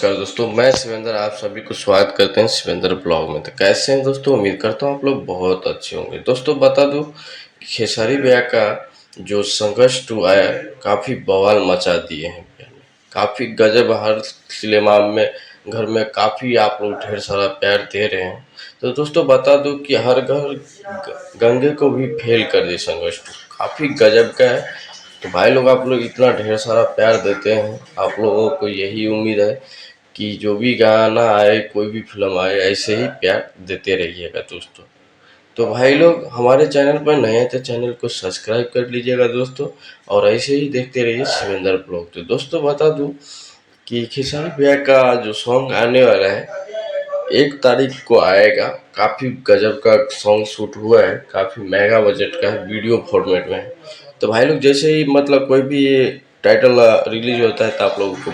नमस्कार दोस्तों, मैं शिवेंद्र आप सभी को स्वागत करते हैं शिवेंद्र ब्लॉग में। तो कैसे हैं दोस्तों? उम्मीद करता हूँ आप लोग बहुत अच्छे होंगे। दोस्तों बता दूं कि खेसारी भैया का जो संघर्ष 2 आया काफ़ी बवाल मचा दिए हैं। काफ़ी गजब, हर सिनेमा में घर में काफ़ी आप लोग ढेर सारा प्यार दे रहे हैं। तो दोस्तों बता दूं कि हर घर गंगे को भी फेल कर दी संघर्ष 2 काफ़ी गजब का है। तो भाई लोग आप लोग इतना ढेर सारा प्यार देते हैं, आप लोगों को यही उम्मीद है कि जो भी गाना आए, कोई भी फिल्म आए, ऐसे ही प्यार देते रहिएगा दोस्तों। तो भाई लोग हमारे चैनल पर नए हैं तो चैनल को सब्सक्राइब कर लीजिएगा दोस्तों, और ऐसे ही देखते रहिए शिवेंद्र ब्लॉग। तो दोस्तों बता दूं कि खेसारी भैया का जो सॉन्ग आने वाला है 1 तारीख को आएगा। काफ़ी गजब का सॉन्ग शूट हुआ है, काफ़ी मेगा बजट का है, वीडियो फॉर्मेट में है। तो भाई लोग जैसे ही मतलब कोई भी ये टाइटल रिलीज होता है तो आप लोगों को